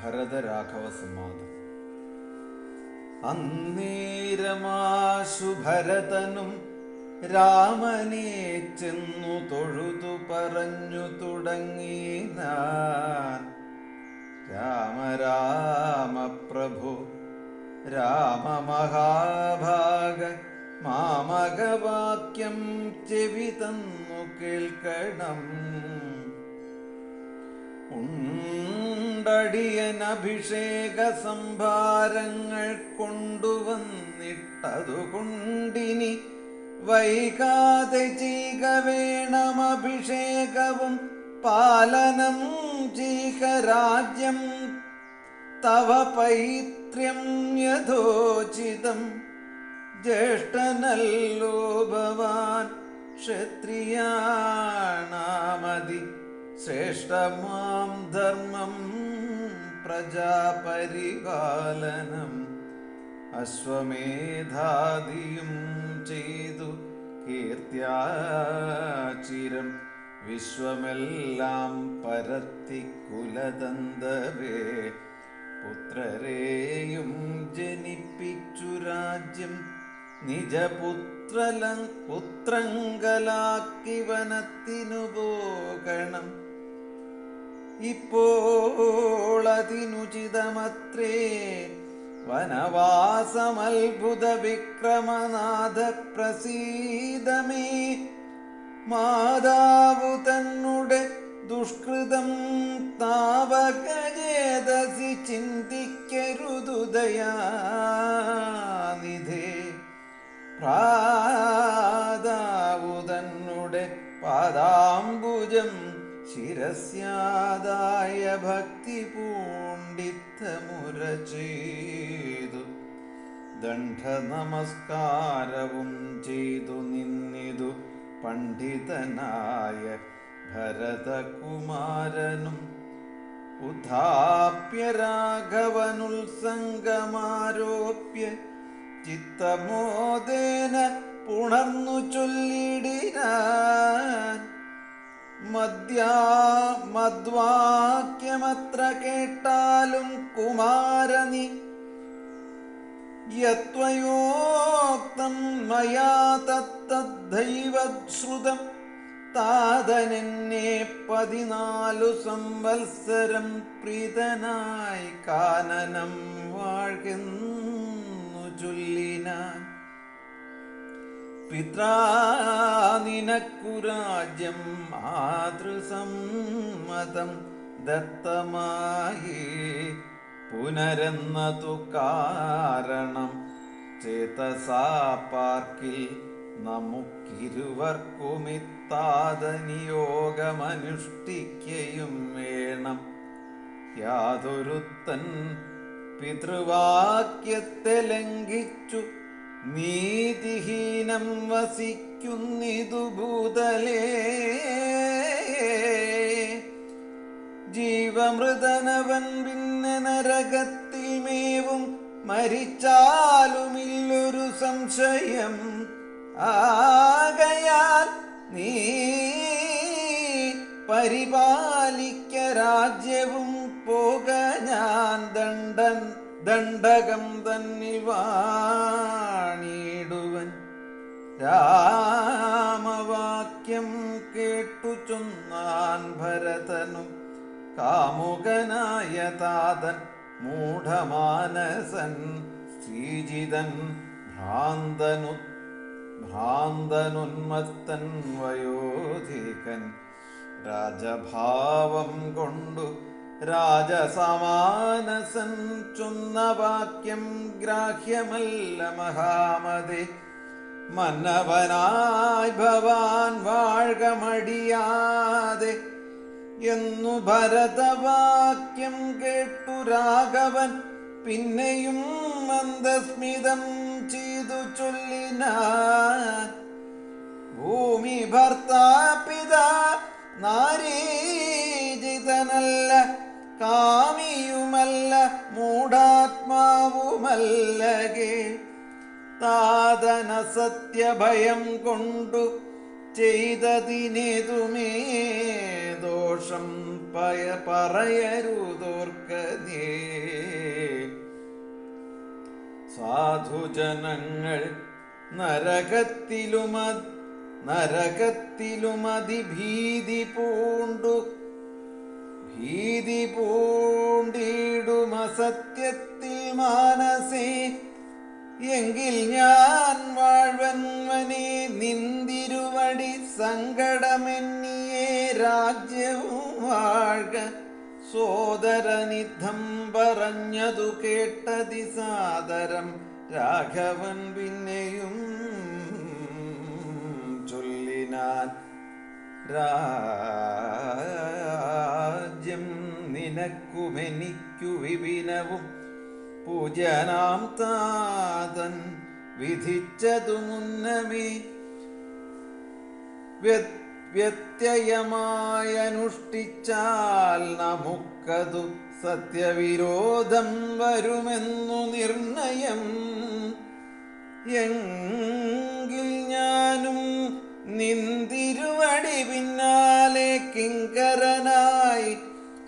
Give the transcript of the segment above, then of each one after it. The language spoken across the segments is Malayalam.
ഭരതരാഘവ സംവാദം. അന്നേരമാശു ഭരതനും രാമനെ ചെന്നു തൊഴുതു പറഞ്ഞു തുടങ്ങിനാൻ. രാമ രാമ പ്രഭു രാമമഹാഭാഗ മാമകവാക്യം ചെവി തന്നു കേൾക്കണം. ഉണ്ടടിയനഭിഷേക സംഭാരങ്ങൾ കൊണ്ടുവന്നിട്ടതുകൊണ്ടിനി വൈകാതെ ചെയ്യുക വേണം അഭിഷേകവും പാലനം ചെയ്യുക രാജ്യം. തവ പൈത്ര്യം യഥോചിതം ജ്യേഷ്ഠനല്ലോ ഭവാൻ ക്ഷത്രിയാണാമതി ശ്രേഷ്ഠമാം ധർമ്മം പ്രജാപരിപാലനം. അശ്വമേധാദിയും ചെയ്തു കീർത്തിയാചിരം വിശ്വമെല്ലാം പരത്തി കുലതന്തവേ. പുത്രരെയും ജനിപ്പിച്ചു രാജ്യം പുത്രങ്കലാക്കി വനത്തിനു പോകണം. ഇപ്പോൾ അതിനുചിതമത്രേ വനവാസമത്ഭുത വിക്രമനാഥ പ്രസീദമേ. മാതാവു തന്നുടെ ദുഷ്കൃതം താവകചേതസി ചിന്തിക്കരുതുദയാനിധേ. പ്രാതാവു തന്നുടെ പാദാംബുജം ശിരസ്യാദായ ഭക്തി പൂണ്ടിത്തമുര ചെയ്തു ദണ്ഡ നമസ്കാരവും ചെയ്തു നിന്നിതു പണ്ഡിതനായ ഭരതകുമാരനും. ഉദ്ധാപ്യ രാഘവനുത്സംഗമാരോപ്യ ചിത്തമോദേന പുണർന്നു ചൊല്ലിടിനാൻ. മദ്വാക്യമത്ര കേട്ടാലും കുമാരനി യത്വയോക്തം മയാ തത്തദ്ദൈവശ്രുതം. താതനെന്നെ 14 സംവത്സരം പ്രീതനായി കാനനം വാഴ്കെന്നു ചൊല്ലിനാൻ. പിത്രാ നിനക്കു രാജ്യം മാതൃസമ്മതം ദത്തമായി പുനരെന്നതു കാരണം ചേതസാ പാർക്കിൽ നമുക്കിരുവർക്കുമിത്താതനിയോഗമനുഷ്ഠിക്കയും വേണം. യാതൊരുത്തൻ പിതൃവാക്യത്തെ ലംഘിച്ചു നീതിഹീനം വസിക്കുന്നിതു ഭൂതലേ. ജീവമൃതനവൻ പിന്നെ നരകത്തിൽ മേവും മരിച്ചാലുമില്ലൊരു സംശയം. ആകയാൽ നീ പരിപാലിക്ക രാജ്യവും പോക ഞാൻ ദണ്ഡകം തന്നിൽ വാണിടുവൻ. രാമവാക്യം കേട്ടു ചൊന്നാൻ ഭരതനും കാമുകനായ താതൻ മൂഢമാനസൻ ശ്രീജിതൻ ഭ്രാന്തനുന്മത്തൻ വയോധികൻ. രാജഭാവം കൊണ്ടു രാജസമാനസൻ ചൊന്ന വാക്യം ഗ്രാഹ്യമല്ല മഹാമതേ. മന്നവനായി ഭവാൻ വാഴ്ക മടിയാതെ എന്നു ഭരതവാക്യം കേട്ടു രാഘവൻ പിന്നെയും മന്ദസ്മിതം ചെയ്തു ചൊല്ലിനാൻ. ഭൂമി ഭർത്താപിതാ നാരീജിതനല്ല, കാമിയുമല്ല, മൂഢാത്മാവുമല്ലകേ. താതന സത്യഭയം കൊണ്ടു ചെയ്തതിനേതുമേ ദോഷം പറയരുതോർക്ക നീ. സാധുജനങ്ങൾ നരകത്തിലുമതിഭീതി പൂണ്ടിടുമസത്യത്തിൽ മാനസേ. എങ്കിൽ ഞാൻ വാഴ്വൻവനെ നിന്തിരുവടി സങ്കടമെന്നിയേ രാജ്യവും വാഴ്ക. സോദരനിധം പറഞ്ഞതു കേട്ടതി സാദരം രാഘവൻ പിന്നെയും ചൊല്ലിനാൻ. രാജ്യം നിനക്കുമെനിക്കു വിപിനവും പൂജനാം താതൻ വിധിച്ചതു മുന്നമേ. വ്യത്യയമായനുഷ്ഠിച്ചാൽ നമുക്കതു സത്യവിരോധം വരുമെന്നു നിർണയം. എങ്കിൽ ഞാനും നിന്തിരുവടി പിന്നാലെ കിങ്കരനായി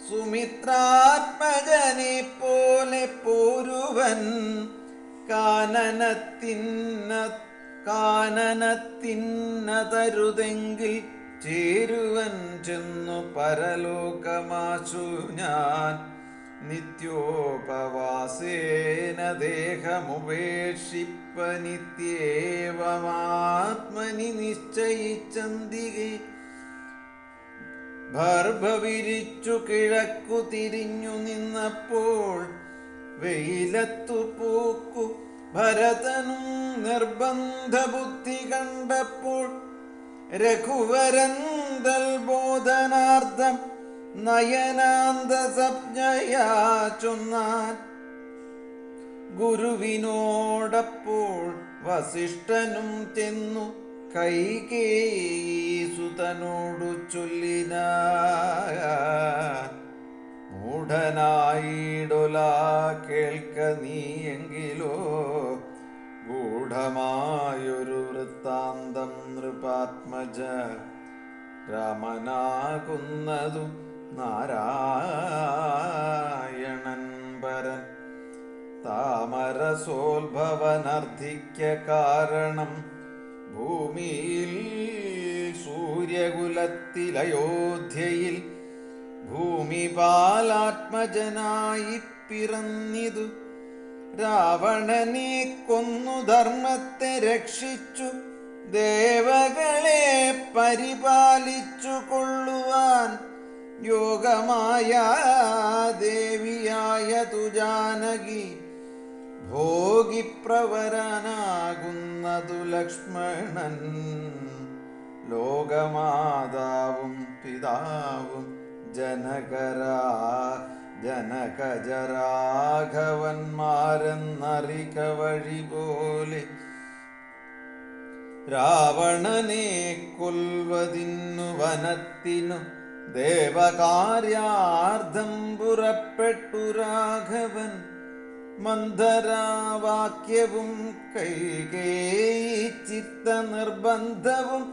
സുമിത്രാത്മജനെ പോലെ പോരുവൻ. കാനനത്തിന്നതരുതെങ്കിൽ ചേരുവൻ ചെന്നു പരലോകമാശു ഞാൻ. നിത്യോപവാസേന ദേഹമുപേക്ഷിപ്പ നിത്യേവമാത്മനി നിശ്ചയിച്ചന്തികെ. ഭർഭവിരിച്ചു കിഴക്കു തിരിഞ്ഞു നിന്നപ്പോൾ വെയിലത്തു പൂക്കു ഭരതനും നിർബന്ധ ബുദ്ധി കണ്ടപ്പോൾ രഘുവരൻ ബോധനാർത്ഥം നയനാന്ത സംജ്ഞയാ ചൊന്നാൻ. ഗുരുവിനോടപ്പോൾ വസിഷ്ഠനും ചെന്നു കൈകേയീസുതനോടു ചൊല്ലിനാൻ. മൂഢനായിടൊലാ കേൾക്ക നീയെങ്കിലോ ഗൂഢമായൊരു വൃത്താന്തം നൃപാത്മജ. രാമനാകുന്നതു നാരായണൻ പരൻ താമരസോത്ഭവനർദ്ധിക്ക കാരണം. ഭൂമിയിൽ സൂര്യകുലത്തിലയോധ്യയിൽ ഭൂമിപാലാത്മജനായി പിറന്നിതു. രാവണനെ കൊന്നു ധർമ്മത്തെ രക്ഷിച്ചു ദേവകളെ പരിപാലിച്ചു കൊള്ളുവാൻ യോഗമായ ദേവിയായതു ജാനകി. ഭോഗിപ്രവരനാകുന്നതു ലക്ഷ്മണൻ. ലോകമാതാവും പിതാവും ജനകജരാഘവന്മാരെന്നറിക വഴി പോലെ. രാവണനെ കൊൽവതിന്നു വനത്തിനു ദേവകാര്യാർത്ഥം പുറപ്പെട്ടു രാഘവൻ. മന്ധരാവാക്യവും കൈകേയി ചിത്ത നിർബന്ധവും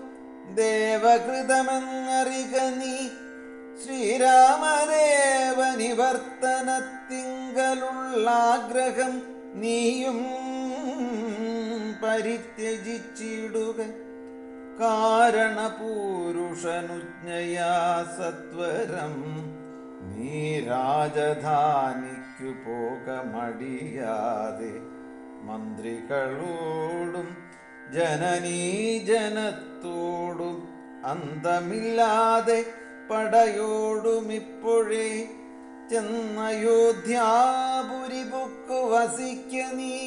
ദേവകൃതമെന്നറിക നീ. ശ്രീരാമദേവനിവർത്തനത്തിങ്കലുള്ളാഗ്രഹം നീയും പരിത്യജിച്ചിടുക. കാരണപൂരുഷനുജ്ഞയാ സത്വരം നീ രാജധാനിക്കു പോക മടിയാതെ. മന്ത്രികളോടും ജനനീജനത്തോടും അന്തമില്ലാതെ പടയോടുമിപ്പോഴേ ചെന്നയോധ്യാപുരി പൊക്കു വസിക്ക നീ.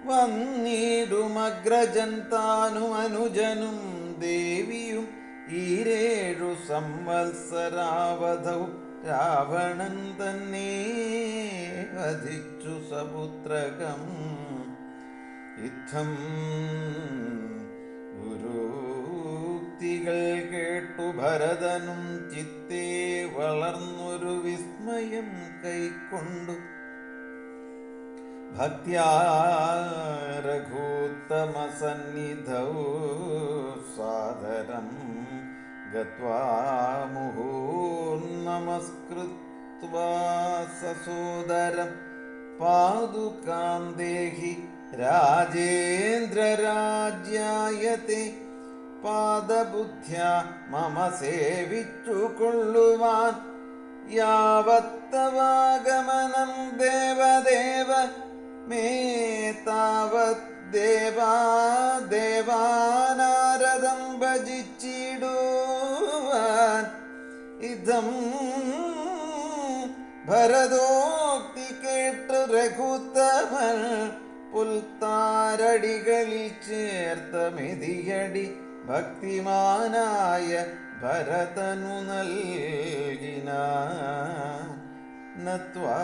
വന്നിടുമഗ്രജൻ താനും അനുജനും ദേവിയും ഈരേഴു സംവത്സരാവധൗ രാവണൻ തന്നെ വധിച്ചു സപുത്രകം. യുദ്ധം ഗുരുക്തികൾ കേട്ടു ഭരതനും ചിത്തേ വളർന്നൊരു വിസ്മയം കൈക്കൊണ്ടു. ഭക്ത്യാ രഘൂത്തമസന്നിധൗ സാദരം ഗത്വാ മുഹൂർനമസ്കൃത്വാ സസോദരം പാദുകാം ദേഹി രാജേന്ദ്രരാജ്യായത്തെ പാദബുദ്ധ്യാ മമ സേവിച്ചു കൊള്ളുവാൻ യാവത്തവാഗമനം ദേവദേവ മേ താവത് ദേവാനാരദം ഭജിച്ചിടുവാൻ ഇതം ഭരതോക്തി കേട്ട് രഘുത്തമൻ പുൽത്താരടികളിൽ ചേർത്ത മെതിയടി ഭക്തിമാനായ ഭരതനു നൽകിനാൻ. നത്വാ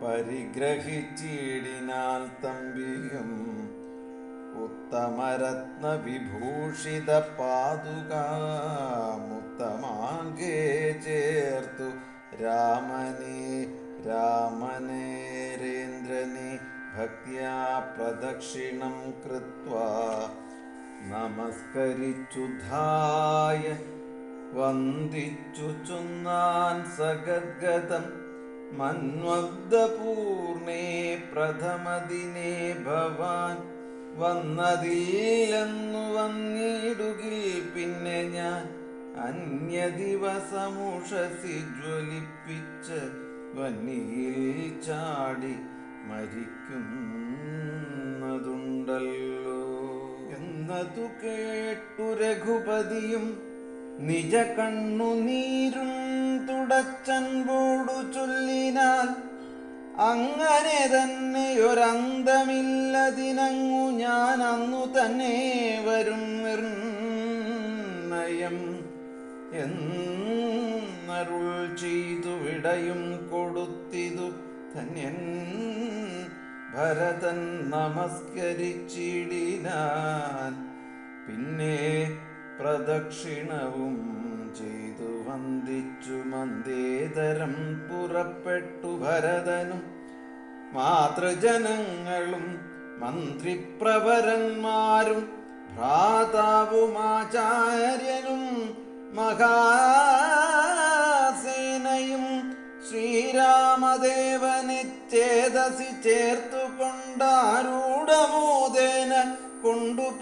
പരിഗ്രഹിച്ചിടിനാൽ തമ്പിയും ഉത്തമരത്ന വിഭൂഷിത പാതുകാമുത്തമാങ്കേ ചേർത്തു രാമനേരേന്ദ്രനെ ഭക്ത്യാ പ്രദക്ഷിണം കൃത്വാ നമസ്കരിച്ചുധായ വന്ദിച്ചു ചൊന്നാൻ സഗദ്ഗതം മന്വബ്ദപൂർണേ പ്രഥമദിനേ ഭവാൻ വന്നതില്ലെന്നു വന്നിടുകിൽ പിന്നെ ഞാൻ അന്യദിവസമുഷസി ജ്വലിപ്പിച്ച വന്നിയിൽ ചാടി മരിക്കുന്നതുണ്ടല്ലോ എന്നതു കേട്ടു രഘുപതിയും നിജ കണ്ണുനീരും തുടച്ചൻപോടു ചൊല്ലിനാൽ അങ്ങനെ തന്നെയൊരന്തമില്ലതിനങ്ങു ഞാൻ അന്നു തന്നെ വരും നിർണയം എന്നരുൾ ചെയ്തു വിടയും കൊടുത്തിതു ധന്യൻ ഭരതൻ നമസ്കരിച്ചിടിനാൻ. പിന്നെ പ്രദക്ഷിണവും ചെയ്തു വന്ദിച്ചു മന്ദേതരം പുറപ്പെട്ടു ഭരതനും മാതൃജനങ്ങളും മന്ത്രിപ്രവരന്മാരും ഭ്രാതാവുമാചാര്യനും മഹാസേനയും ശ്രീരാമദേവനെ ചേതസി ചേർത്തുകൊണ്ടാരൂഢമോദേന കൊണ്ടുപോയിടിനാർ.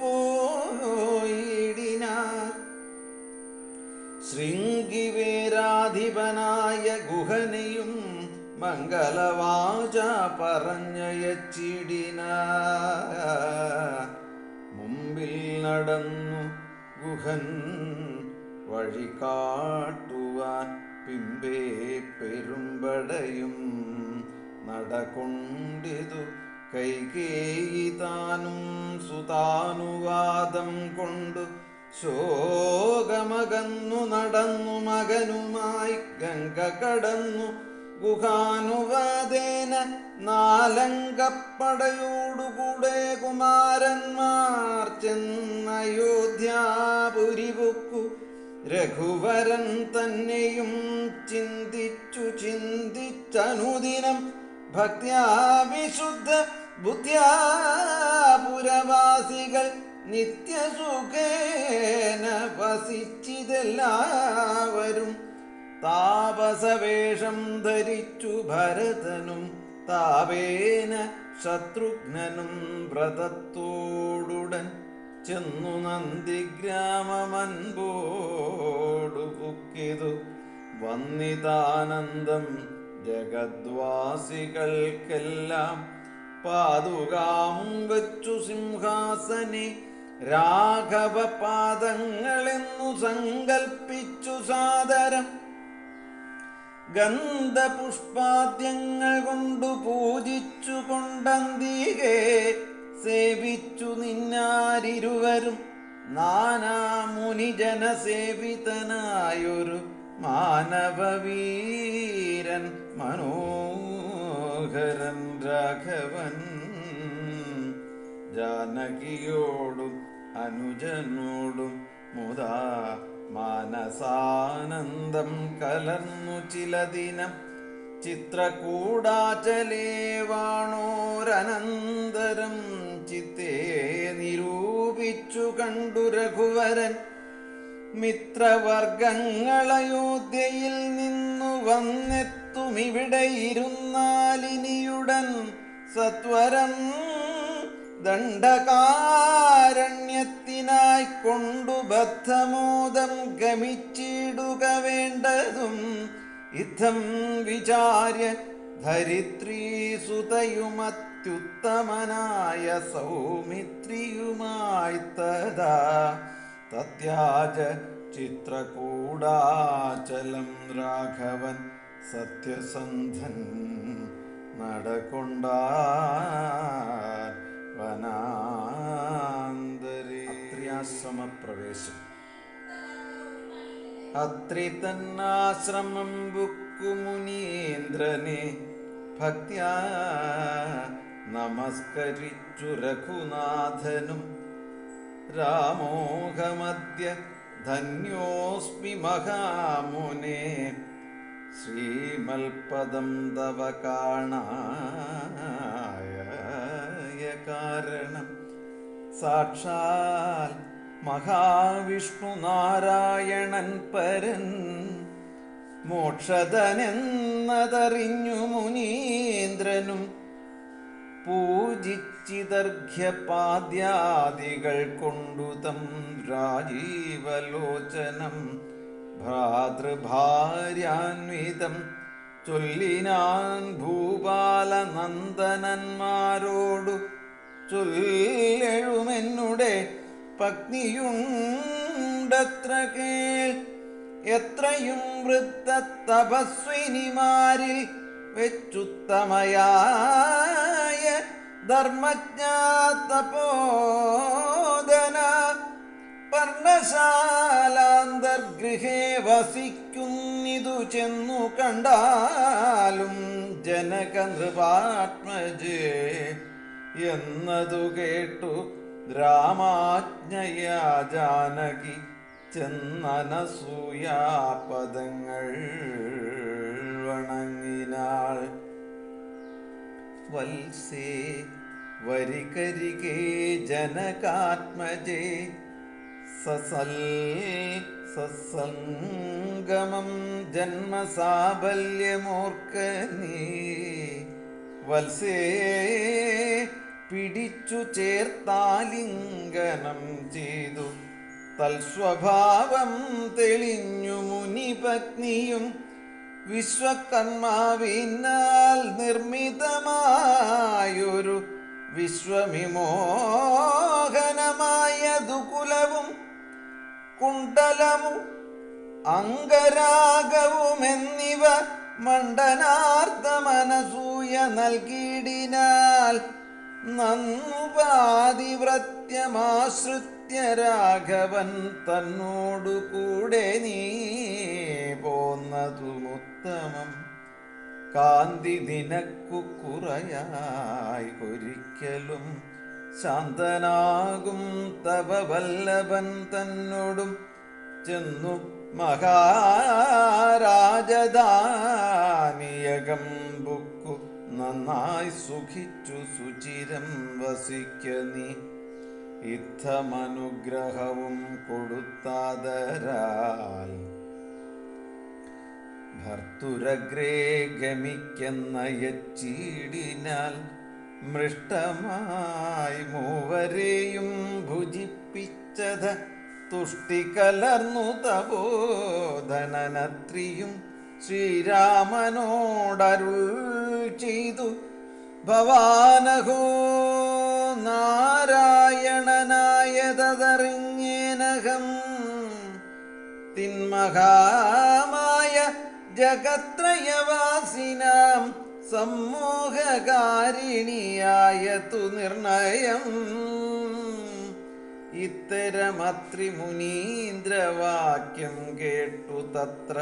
ശൃംഗിവേരാധിപനായ ഗുഹനെയും മംഗളവാച പറഞ്ഞയച്ചിടിനാർ. മുമ്പിൽ നടന്നു ഗുഹൻ വഴി കാട്ടുവാൻ പിമ്പേ പെരുമ്പടയും നടകൊണ്ടിതു കൈകേയി താനും സുതാനുവാദം കൊണ്ടു ശോകമകന്നു നടന്നു മകനുമായി ഗംഗ കടന്നു ഗുഹാനുവാദേന നാലങ്കപ്പടയോടുകൂടെ കുമാരന്മാർ ചെന്നയോധ്യാപുരിപൊക്കു. രഘുവരൻ തന്നെയും ചിന്തിച്ചനുദിനം ഭക്ത്യാ വിശുദ്ധ ബുദ്ധ്യാ പുരവാസികൾ നിത്യസുഖേന വസിച്ചിതെല്ലാവരും. താപസവേഷം ധരിച്ചു ഭരതനും താപേന ശത്രുഘ്നനും വ്രതത്തോടുടൻ ചെന്നു നന്ദിഗ്രാമമൻപോടു പുക്കിതു വന്നിതാനന്ദം ജഗദ്വാസികൾക്കെല്ലാം. പാതുകാമും വച്ചു സിംഹാസനെ രാഘവ പാദങ്ങളെന്നു സങ്കൽപ്പിച്ചു സാദരം ഗന്ധപുഷ്പാദ്യങ്ങൾ കൊണ്ടു പൂജിച്ചു കൊണ്ടന്തികെ സേവിച്ചു നിന്നാരിരുവരും. നാനാമുനിജനസേവിതനായൊരു മാനവവീരൻ മനോഹരൻ രാഘവൻ ജാനകിയോടും അനുജനോടും മുദാ മാനസാനന്ദം കലർന്നു ചില ദിനം. ചിത്രകൂടാചലേ വാണോരനന്തരം ചിത്തേ നിരൂപിച്ചു കണ്ടു രഘുവരൻ മിത്രവർഗങ്ങളയോധ്യയിൽ നിന്നു വന്നെത്തുമിവിടെ ഇരുന്നാലിനിയുടൻ സത്വരം ദണ്ഡകാരണ്യത്തിനായി കൊണ്ടു ബദ്ധമോദം ഗമിച്ചിടുക വേണ്ടതും ഇത്തം വിചാര്യ ധരിത്രീസുതയുമത്യുത്തമനായ സൗമിത്രിയുമായി തഥാ തത്യാജ ചിത്രകൂടാചലം രാഘവൻ സത്യസന്ധൻ നടകൊണ്ടാൻ വനാന്തരേ. അത്രിയാശ്രമപ്രവേശം. അത്രി തന്നാശ്രമം ബുക്കു മുനീന്ദ്രനെ ഭക്ത്യാ നമസ്കരിച്ചു രഘുനാഥനും രാമോഹമദ്യ ധന്യോസ്മി മഹാമുനെ ശ്രീമൽപദം തവ കാണായ കാരണം സാക്ഷാൽ മഹാവിഷ്ണു നാരായണൻ പരൻ മോക്ഷദനെന്നതറിഞ്ഞു മുനീന്ദ്രനും പൂജിച്ചിതർഘ്യപാദ്യാദികൾ കൊണ്ടു തം രാജീവലോചനം ഭ്രാതൃഭാര്യാന്വിതം ചൊല്ലിനാൻ ഭൂപാലനന്ദനന്മാരോടു ചൊല്ലെഴുമെന്നുടെ പത്നിയുണ്ടത്ര കേൾ എത്രയും വൃദ്ധ തപസ്വിനിമാരിൽ വെച്ചുത്തമയായ ധർമ്മജ്ഞാതപോദന പർണശാലാന്തർഗൃഹേ വസിക്കുന്നിതു ചെന്നു കണ്ടാലും ജനക നൃപാത്മജേ എന്നതു കേട്ടു രാമാജ്ഞയാ ജാനകി ചെന്നനസൂയാപദങ്ങൾ വണങ്ങിനാൾ. വത്സേ വരികരികേ ജനകാത്മജേ സസംഗമം ജന്മസാബല്യമോർക്ക നീ വത്സേ പിടിച്ചു ചേർത്താലിംഗനം ചെയ്തു തൽസ്വഭാവം തെളിഞ്ഞു മുനിപത്നിയും വിശ്വകർമാവിനാൽ നിർമ്മിതമായൊരു വിശ്വവിമോഹനമായ ദുകുലവും കുണ്ടലവും അംഗരാഗവുമെന്നിവ മണ്ഡനാർദ്ദമനസൂയ നൽകിയിടിനാൽ നന്നുപാതിവ്രത്യമാശ്രിത്യ രാഘവൻ തന്നോടു കൂടെ നീ പോന്നതുമുത്തമം. കാന്തി നിനക്കു കുറയായി ഒരിക്കലും ശാന്തനാകും തവ വല്ലഭൻ തന്നോടും ചെന്നു മഹാരാജധാനിയകം ബുക്കു നന്നായി സുഖിച്ചു സുചിരം വസിക്ക നീ. ഇത്തമനുഗ്രഹവും കൊടുത്താതരാൽ ഭർത്തുരഗ്രേ ഗമിക്കെന്നയച്ചീടിനാൽ മൃഷ്ടമായി മൂവരെയും ഭുജിപ്പിച്ചത് തുഷ്ടി കലർന്നു തപോധനനത്രിയും ശ്രീരാമനോടരുൾ ചെയ്തു ഭവാനഹോ നാരായണനായതറിഞ്ഞേനകം തിന്മഹാമായ ജഗത്രയവാസിനാം സമ്മോഹകാരിണിയായതു നിർണയം. ഇത്തരമത്രി മുനീന്ദ്രവാക്യം കേട്ടു തത്ര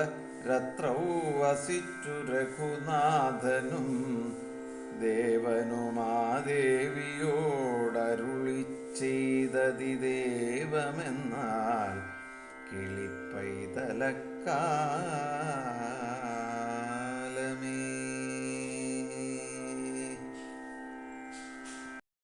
രത്രൗ വസിച്ചു രഘുനാഥനും ദേവനുമാദേവിയോടരുളി ചെയ്തതിദേവമെന്നാൽ കിളിപ്പൈതലക്കാ